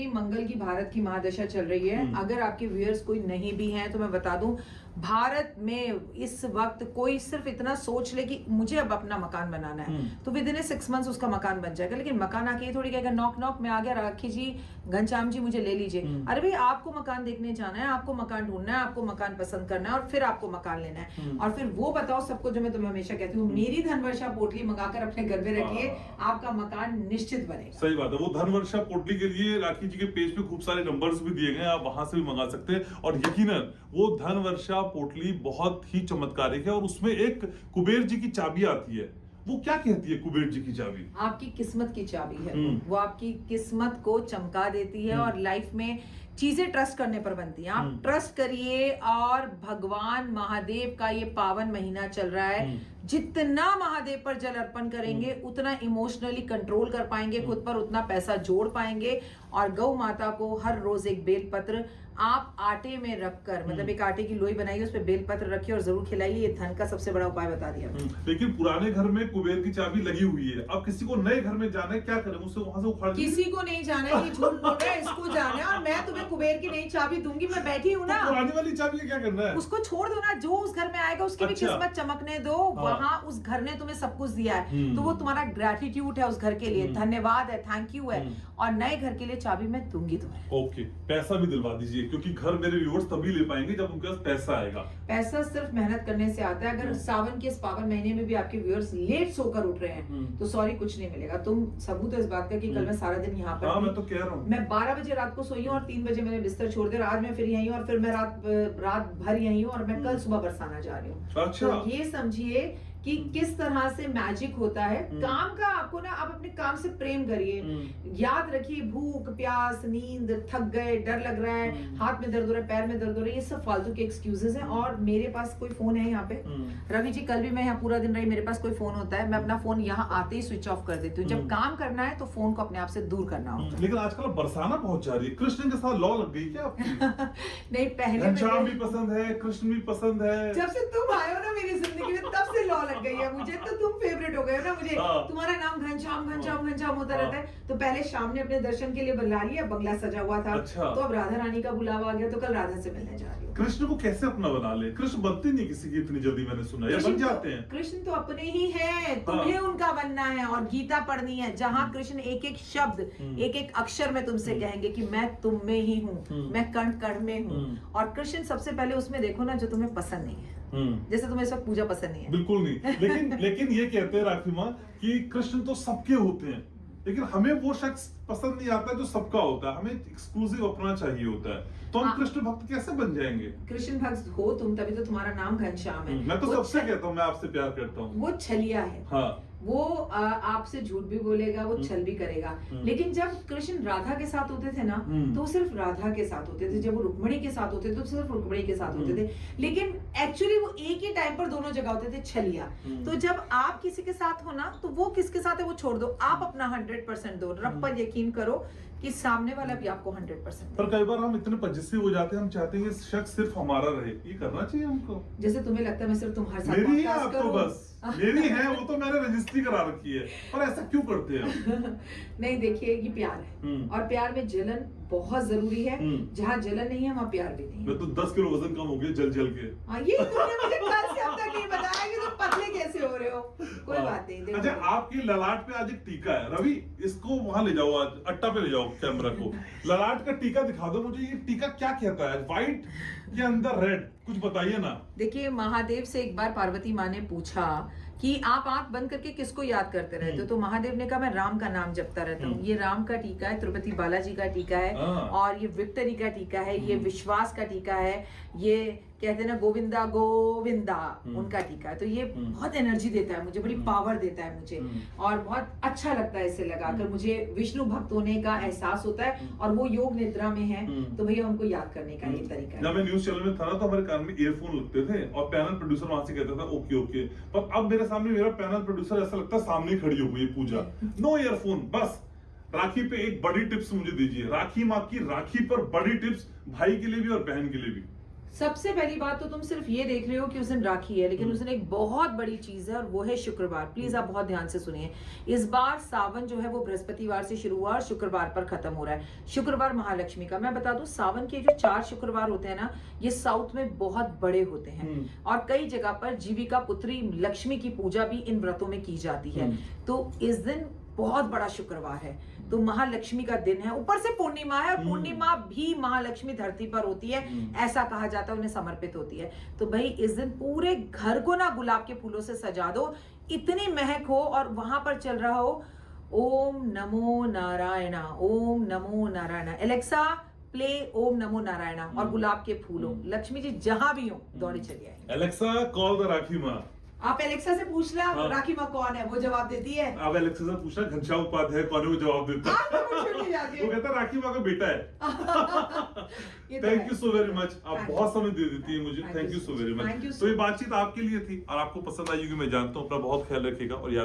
मंगल की भारत की महादशा चल रही है। अगर आपके व्यूअर्स कोई नहीं भी हैं तो मैं बता दूं, भारत में इस वक्त कोई सिर्फ इतना सोच ले कि मुझे अब अपना मकान बनाना है तो विद इन 6 मंथ्स उसका मकान बन जाएगा। लेकिन मकान आके ये थोड़ी कहेगा नॉक नॉक में आ गया, राखी जी, घनश्याम जी मुझे ले लीजिए। अरे भाई, आपको मकान देखने जाना है, आपको मकान ढूंढना है, आपको मकान पसंद करना है और फिर आपको मकान लेना है। और फिर वो बताओ सबको, जो मैं तुम्हें हमेशा कहती हूँ, मेरी धनवर्षा पोटली मंगाकर अपने घर में रखिए, आपका मकान निश्चित बनेगा। सही बात है। वो धनवर्षा पोटली के लिए राखी जी के पेज पे खूब सारे नंबर्स भी दिए गए, आप वहां से भी मंगा सकते हैं। और यकीनन वो धनवर्षा पोटली बहुत ही चमत्कारिक है और उसमें एक कुबेर जी की चाबी आती है। वो क्या कहती है कुबेर जी की चाबी? आपकी किस्मत की चाबी है। वो आपकी किस्मत को चमका देती है और लाइफ में चीजें ट्रस्ट करने पर बनती हैं। आप ट्रस्ट करिए। और भगवान महादेव का ये पावन महीना चल रहा है, जितना महादेव पर जल अर्पण करेंगे उतना इमोशनली कंट्रोल कर पाएंगे खुद पर, उतना पैसा जोड़ पाएंगे। और गौ माता को हर रोज एक बेलपत्र आप आटे में रखकर, मतलब एक आटे की लोई बनाइए, उस पर बेलपत्र रखिए और जरूर खिलाइए। ये धन का सबसे बड़ा उपाय बता दिया। लेकिन पुराने घर में कुबेर की चाबी लगी हुई है, अब किसी को नए घर में जाना है, क्या करें? उसे वहां से उखाड़ किसी को नहीं जाना है, ये झूठ बोल रहा है, इसको जाना है। और मैं तुम्हें कुबेर की नई चाबी दूंगी, मैं बैठी हूँ ना। पुरानी वाली चाबी का क्या करना है? उसको छोड़ दो ना, जो उस घर में आएगा उसकी भी किस्मत चमकने दो। वहां उस घर ने तुम्हें सब कुछ दिया है, तो वो तुम्हारा ग्रेटिट्यूड है उस घर के लिए, धन्यवाद है, थैंक यू है। और नए घर के लिए चाबी मैं दूंगी तुम्हें। ओके, पैसा भी दिलवा दीजिए, क्योंकि घर मेरे व्यूअर्स तभी ले पाएंगे जब उनके पास पैसा आएगा। पैसा सिर्फ मेहनत करने से आता है। अगर सावन के इस पावन महीने में भी आपके व्यूअर्स लेट सोकर उठ रहे हैं तो सॉरी, कुछ नहीं मिलेगा। तुम सबूत है इस बात का कि कल मैं सारा दिन यहाँ पर मैं तो कह रहा हूँ, मैं 12 बजे रात को सोई हूँ और 3 बजे मैंने बिस्तर छोड़ दिया। आज मैं फिर यही हूँ और फिर मैं रात भर यही हूँ और मैं कल सुबह बरसाना जा रही हूँ। अच्छा। तो ये समझिए कि किस तरह से मैजिक होता है काम का। आपको ना, आप अपने काम से प्रेम करिए। याद रखिए, भूख, प्यास, नींद, थक गए, डर लग रहा है, हाथ में दर्द हो रहा है, पैर में दर्द हो रहा है, ये सब फालतू के एक्सक्यूजेस हैं। और मेरे पास कोई फोन है यहाँ पे, रवि जी, कल भी मैं यहाँ पूरा दिन रही, मेरे पास कोई फोन होता है, मैं अपना फोन यहाँ आते ही स्विच ऑफ कर देती हूँ। जब काम करना है तो फोन को अपने आप से दूर करना होता है। लेकिन आजकल बरसाना पहुंच जा रही है, कृष्ण के साथ लॉ लग गई क्या आपकी? नहीं, पहले घनश्याम भी पसंद है, कृष्ण भी पसंद है। जब से तुम आए हो ना मेरी जिंदगी में, तब से लॉ लग गई है मुझे। तो तुम फेवरेट हो गए हो ना मुझे। तुम्हारा नाम घनश्याम घनश्याम घनश्याम होता रहता है। तो पहले शाम ने अपने दर्शन के लिए बुला लिया, बंगला सजा हुआ था। तो अब राधा रानी का बुलावा आ गया, तो कल राधा से मिलने जा रही हूँ। कृष्ण को कैसे अपना बना ले? कृष्ण बनते नहीं किसी की इतनी जल्दी, मैंने सुना, या बन जाते हैं? कृष्ण तो अपने ही है, तुम्हें उनका बनना है और गीता पढ़नी है, जहाँ कृष्ण एक एक शब्द, एक एक अक्षर में तुमसे कहेंगे कि मैं तुम में ही हूँ, मैं कण कण में हूँ। और कृष्ण सबसे पहले उसमें देखो ना जो तुम्हें पसंद नहीं है। जैसे तुम्हें इस वक्त पूजा पसंद नहीं है। बिल्कुल नहीं। लेकिन ये कहते हैं राखी माँ कि कृष्ण तो सबके होते हैं, लेकिन हमें वो शख्स पसंद नहीं आता जो सबका होता है, हमें एक्सक्लूसिव अपना चाहिए होता है। तो हम कृष्ण भक्त कैसे बन जाएंगे? कृष्ण भक्त हो तुम, तभी तो तुम्हारा नाम घनश्याम है। मैं तो सबसे कहता हूँ मैं आपसे प्यार करता हूँ। वो छलिया है। हाँ, वो आपसे झूठ भी बोलेगा, वो छल भी करेगा। लेकिन जब कृष्ण राधा के साथ होते थे ना, तो वो सिर्फ राधा के साथ होते थे। जब वो रुक्मिणी के साथ होते थे तो सिर्फ रुक्मिणी के साथ होते थे। लेकिन एक्चुअली वो एक ही टाइम पर दोनों जगह होते थे, छलिया। तो जब आप किसी के साथ हो ना, तो वो किसके साथ है वो छोड़ दो, आप अपना 100% दो। रब पर यकीन करो कि सामने वाला भी आपको 100%। पर कई बार हम इतने पजेसिव हो जाते हैं, हम चाहते हैं कि शख्स सिर्फ हमारा रहे। ये करना चाहिए हमको? जैसे तुम्हें लगता है मैं सिर्फ तुम्हारे साथ मेरी है, आप तो बस मेरी है, वो तो मैंने रजिस्ट्री करा रखी है। पर ऐसा क्यों करते हैं? नहीं, देखिए, ये प्यार है और प्यार में जलन बहुत जरूरी है। जहाँ जलन नहीं है वहाँ प्यार भी नहीं। मैं तो 10 किलो वजन कम हो गया जल के। ये तुमने मुझे कल से अब तक नहीं बताया कि तुम पतले कैसे हो रहे हो। कोई बात नहीं। अच्छा, आपकी ललाट पे आज एक टीका है, रवि इसको वहां ले जाओ, आज अट्टा पे ले जाओ कैमरा को, ललाट का टीका दिखा दो मुझे। ये टीका क्या कहता है? व्हाइट के अंदर रेड, कुछ बताइए ना। देखिए, महादेव से एक बार पार्वती माँ ने पूछा कि आप आंख बंद करके किसको याद करते रहते हो? तो महादेव ने कहा मैं राम का नाम जपता रहता हूँ। ये राम का टीका है, तिरुपति बालाजी का टीका है, और ये विक्टरी का टीका है, ये विश्वास का टीका है, ये कहते हैं ना गोविंदा गोविंदा, उनका टीका है। तो ये बहुत एनर्जी देता है मुझे, बड़ी पावर देता है मुझे, और बहुत अच्छा लगता है इसे लगाकर। मुझे विष्णु भक्त होने का एहसास होता है, और वो योग निद्रा में है, तो भैया उनको याद करने का ये तरीका है। जब मैं न्यूज चैनल में था ना, तो हमारे कान में ईयरफोन लगते थे और पैनल प्रोड्यूसर वहां से कहता था ओके ओके। पर अब मेरे सामने मेरा पैनल प्रोड्यूसर ऐसा लगता है सामने खड़ी हो गई पूजा। नो ईयरफोन, बस राखी पे एक बड़ी टिप्स मुझे दीजिए। राखी माँ की राखी पर बड़ी टिप्स, भाई के लिए भी और बहन के लिए भी। सबसे पहली बात तो तुम सिर्फ ये देख रहे हो कि उस दिन राखी है, लेकिन उस दिन एक बहुत बड़ी चीज है और वो है शुक्रवार। प्लीज आप बहुत ध्यान से सुनिए। इस बार सावन जो है वो बृहस्पतिवार से शुरू हुआ और शुक्रवार पर खत्म हो रहा है। शुक्रवार महालक्ष्मी का, मैं बता दूं सावन के जो 4 शुक्रवार होते हैं ना, ये साउथ में बहुत बड़े होते हैं और कई जगह पर जीविका पुत्री लक्ष्मी की पूजा भी इन व्रतों में की जाती है। तो इस दिन बहुत बड़ा शुक्रवार है, तो महालक्ष्मी का दिन है, ऊपर से पूर्णिमा है और पूर्णिमा भी महालक्ष्मी धरती पर होती है, ऐसा कहा जाता है, उन्हें समर्पित होती है। तो भाई इस दिन पूरे घर को ना गुलाब के फूलों से सजा दो, इतनी महक हो और वहां पर चल रहा हो ओम नमो नारायणा, ओम नमो नारायणा। एलेक्सा प्ले ओम नमो नारायणा और गुलाब के फूलों। लक्ष्मी जी जहां भी हो दौड़े चले आए। एलेक्सा कॉल द राखी माँ। आप एलेक्सा से पूछ ला हाँ। राखी माँ कौन है, वो जवाब देती है। अब एलेक्सा से पूछना घनश्याम उपाध्याय कौन है, वो जवाब देता है। वो कहता है राखी माँ का बेटा है। Thank you so very much, आप बहुत समय दे देती है मुझे। Thank you so very much. तो ये बातचीत आपके लिए थी और आपको पसंद आई होगी मैं जानता हूँ। अपना बहुत ख्याल रखिएगा और याद